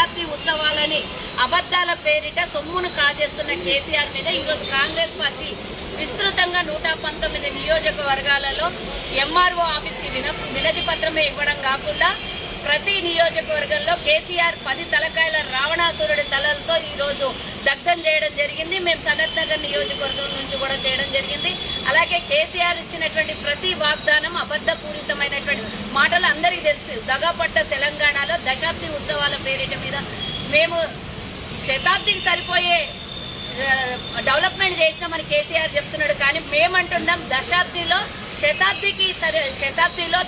దశాబ్ది ఉత్సవాలని అబద్ధాల పేరిట సొమ్మును కాజేస్తున్న కేసీఆర్ మీద ఈరోజు కాంగ్రెస్ పార్టీ విస్తృతంగా 119 నియోజకవర్గాలలో ఎంఆర్ఓ ఆఫీస్కి వినతి పత్రమే ఇవ్వడం కాకుండా ప్రతి నియోజకవర్గంలో కేసీఆర్ 10 తలకాయల రావణాసురుడి తలలతో ఈరోజు దగ్ధం చేయడం జరిగింది. మేము సనత్ నగర్ నియోజకవర్గం నుంచి కూడా చేయడం జరిగింది. అలాగే కేసీఆర్ ఇచ్చినటువంటి ప్రతి వాగ్దానం అబద్ధపూరితమైనటువంటి మాటలు అందరికీ తెలుసు. దగాపట్ట తెలంగాణలో దశాబ్ది ఉత్సవాల పేరిట మీద మేము శతాబ్దికి సరిపోయే డెవలప్మెంట్ చేసినామని కేసీఆర్ చెప్తున్నాడు. కానీ మేమంటున్నాం శతాబ్దిలో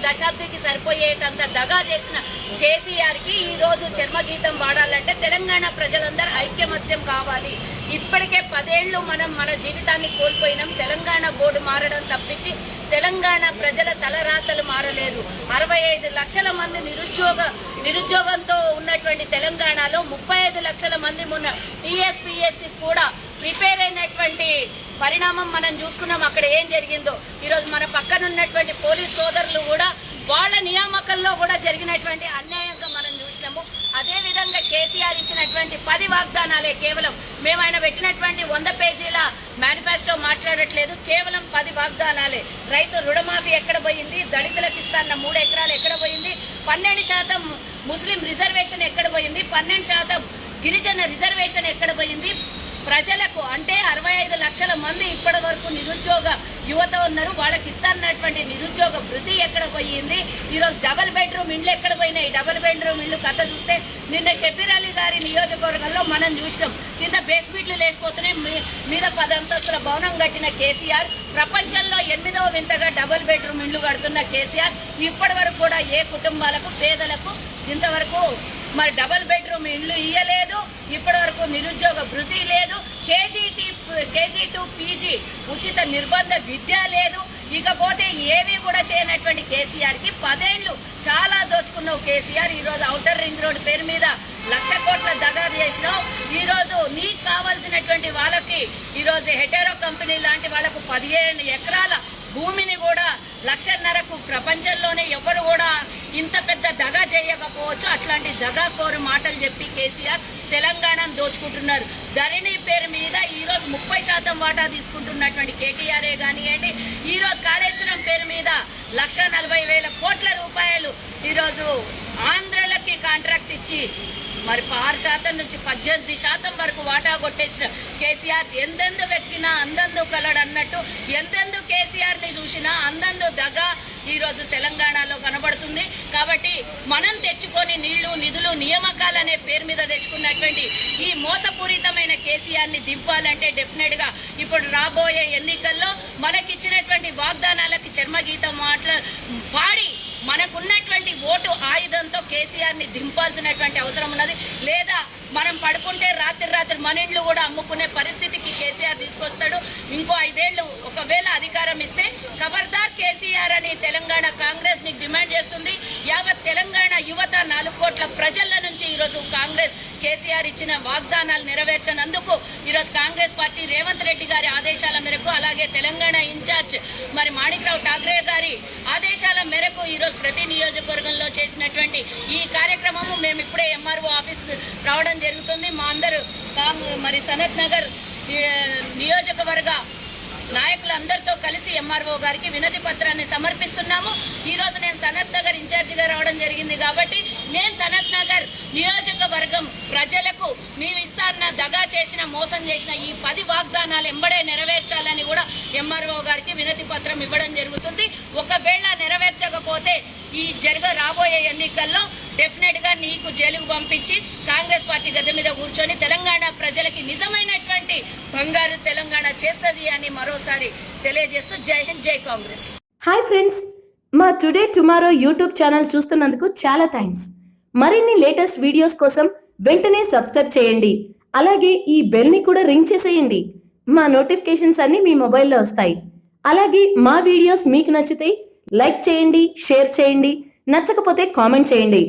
దశాబ్దికి సరిపోయేటంత దగా చేసిన కేసీఆర్కి ఈరోజు చర్మగీతం పాడాలంటే తెలంగాణ ప్రజలందరూ ఐక్యమత్యం కావాలి. ఇప్పటికే 10 ఏళ్ళు మనం మన జీవితాన్ని కోల్పోయినాం. తెలంగాణ బోర్డు మారడం తప్పించి తెలంగాణ ప్రజల తలరాతలు మారలేదు. 65 లక్షల మంది నిరుద్యోగంతో ఉన్నటువంటి తెలంగాణలో 35 లక్షల మంది మొన్న టీఎస్పీఎస్సీ కూడా ప్రిపేర్ అయినటువంటి పరిణామం మనం చూసుకున్నాం. అక్కడ ఏం జరిగిందో ఈరోజు మన పక్కన ఉన్నటువంటి పోలీస్ సోదరులు కూడా వాళ్ళ నియామకంలో కూడా జరిగినటువంటి అన్యాయంగా మనం చూసినాము. అదేవిధంగా కేసీఆర్ ఇచ్చినటువంటి 10 వాగ్దానాలే కేవలం మేము ఆయన పెట్టినటువంటి 100 పేజీల మేనిఫెస్టో మాట్లాడట్లేదు. కేవలం 10 వాగ్దానాలే. రైతు రుణమాఫీ ఎక్కడ పోయింది? దళితులకు ఇస్తాన్న 3 ఎకరాలు ఎక్కడ పోయింది? 12% ముస్లిం రిజర్వేషన్ ఎక్కడ పోయింది? 12% గిరిజన రిజర్వేషన్ ఎక్కడ పోయింది? ప్రజలకు అంటే 65 లక్షల మంది ఇప్పటి వరకు నిరుద్యోగ యువత ఉన్నారు. వాళ్ళకి ఇస్తారన్నటువంటి నిరుద్యోగ భృతి ఎక్కడ పోయింది? ఈరోజు డబుల్ బెడ్రూమ్ ఇండ్లు ఎక్కడ పోయినాయి? డబుల్ బెడ్రూమ్ ఇల్లు కథ చూస్తే నిన్న షబీర్ అలీ గారి నియోజకవర్గంలో మనం చూసినాం. కింద బేస్మెంట్లు లేచిపోతున్నాయి, మీద 10 అంతస్తుల భవనం కట్టిన కేసీఆర్ ప్రపంచంలో 8వ వింతగా డబుల్ బెడ్రూమ్ ఇండ్లు కడుతున్న కేసీఆర్ ఇప్పటి వరకు కూడా ఏ కుటుంబాలకు పేదలకు ఇంతవరకు మరి డబుల్ బెడ్రూమ్ ఇల్లు ఇయ్యలేదు. ఇప్పటి వరకు నిరుద్యోగ భృతి లేదు. కేజీ టు పీజీ ఉచిత నిర్బంధ విద్య లేదు. ఇకపోతే ఏమీ కూడా చేయనటువంటి కేసీఆర్కి 10 ఏళ్ళు చాలా దోచుకున్నావు కేసీఆర్. ఈరోజు ఔటర్ రింగ్ రోడ్ పేరు మీద 1,00,000 కోట్ల దగా చేసినావు. ఈరోజు నీకు కావాల్సినటువంటి వాళ్ళకి ఈరోజు హెటెరో కంపెనీ లాంటి వాళ్ళకు 15 ఎకరాల భూమిని కూడా 1,50,000కు ప్రపంచంలోనే ఎవరు కూడా ఇంత పెద్ద దగా చేయకపోవచ్చు. అట్లాంటి దగాకోరు మాటలు చెప్పి కేసీఆర్ తెలంగాణను దోచుకుంటున్నారు. ధరణి పేరు మీద ఈరోజు 30% వాటా తీసుకుంటున్నటువంటి కేటీఆర్ఏ కానివ్వండి, ఈరోజు కాళేశ్వరం పేరు మీద 1,40,000 కోట్ల రూపాయలు ఈరోజు ఆంధ్రలకి కాంట్రాక్ట్ ఇచ్చి మరి 6% నుంచి 18% వరకు వాటా కొట్టేసిన కేసీఆర్ ఎందెందు వెతికినా అందందు కలడు అన్నట్టు ఎందెందు కేసీఆర్ని చూసినా అందందు దగా ఈరోజు తెలంగాణలో కనబడుతుంది. కాబట్టి మనం తెచ్చుకొని నీళ్లు నిధులు నియామకాలనే పేరు మీద తెచ్చుకున్నటువంటి ఈ మోసపూరితమైన కేసీఆర్ని దింపాలంటే డెఫినెట్గా ఇప్పుడు రాబోయే ఎన్నికల్లో మనకిచ్చినటువంటి వాగ్దానాలకి చర్మగీతం పాడి మనకున్నటువంటి ఓటు ఆయుధంతో కేసీఆర్ని దింపాల్సినటువంటి అవసరం ఉన్నది. లేదా మనం పడుకుంటే రాత్రి మన ఇండ్లు కూడా అమ్ముకునే పరిస్థితికి కేసీఆర్ తీసుకొస్తాడు. ఇంకో 5 ఏళ్లు ఒకవేళ అధికారం ఇస్తే ఖబర్దార్ కేసీఆర్ అని తెలంగాణ కాంగ్రెస్ ని డిమాండ్ చేస్తుంది. యావత్ తెలంగాణ యువత 4 కోట్ల ప్రజల నుంచి ఈరోజు కాంగ్రెస్ కేసీఆర్ ఇచ్చిన వాగ్దానాలు నెరవేర్చనందుకు ఈరోజు కాంగ్రెస్ పార్టీ రేవంత్ రెడ్డి గారి ఆదేశాల మేరకు అలాగే తెలంగాణ ఇన్ఛార్జ్ మరి మాణిక్రావు ఠాక్రే గారి ఆదేశాల మేరకు ఈరోజు ప్రతి నియోజకవర్గంలో చేసినటువంటి ఈ కార్యక్రమము మేము ఇప్పుడే ఎంఆర్ఓ ఆఫీస్ రావడం జరుగుతుంది. మా అందరూ మరి సనత్ నగర్ నియోజకవర్గ నాయకులందరితో కలిసి ఎంఆర్ఓ గారికి వినతి పత్రాన్ని సమర్పిస్తున్నాము. ఈరోజు నేను సనత్ నగర్ ఇన్ఛార్జిగా రావడం జరిగింది కాబట్టి నేను సనత్ నగర్ నియోజకవర్గం ప్రజలకు నీవు ఇస్తాన్న దగా చేసిన మోసం చేసిన ఈ 10 వాగ్దానాలు ఎంబడే నెరవేర్చాలని కూడా ఎంఆర్ఓ గారికి వినతి పత్రం ఇవ్వడం జరుగుతుంది. ఒకవేళ నెరవేర్చకపోతే ఈ రాబోయే ఎన్నికల్లో డెఫినెట్ గా నీకు జైలుకు పంపించి కాంగ్రెస్ పార్టీ గద్దె మీద కూర్చొని తెలంగాణ ప్రజలకి నిజమైనటువంటి బంగారు తెలంగాణ చేస్తుంది అని మరోసారి తెలియజేస్తూ జై హింద్, జై కాంగ్రెస్. హాయ్ ఫ్రెండ్స్, మా టుడే టుమారో యూట్యూబ్ ఛానల్ చూస్తున్నందుకు చాలా థ్యాంక్స్. మరిన్ని లేటెస్ట్ వీడియోస్ కోసం వెంటనే సబ్స్క్రైబ్ చేయండి. అలాగే ఈ బెల్ ని కూడా రింగ్ చేసేయండి. మా నోటిఫికేషన్స్ అన్ని మీ మొబైల్లో వస్తాయి. అలాగే మా వీడియోస్ మీకు నచ్చితే లైక్ చేయండి, షేర్ చేయండి, నచ్చకపోతే కామెంట్ చేయండి.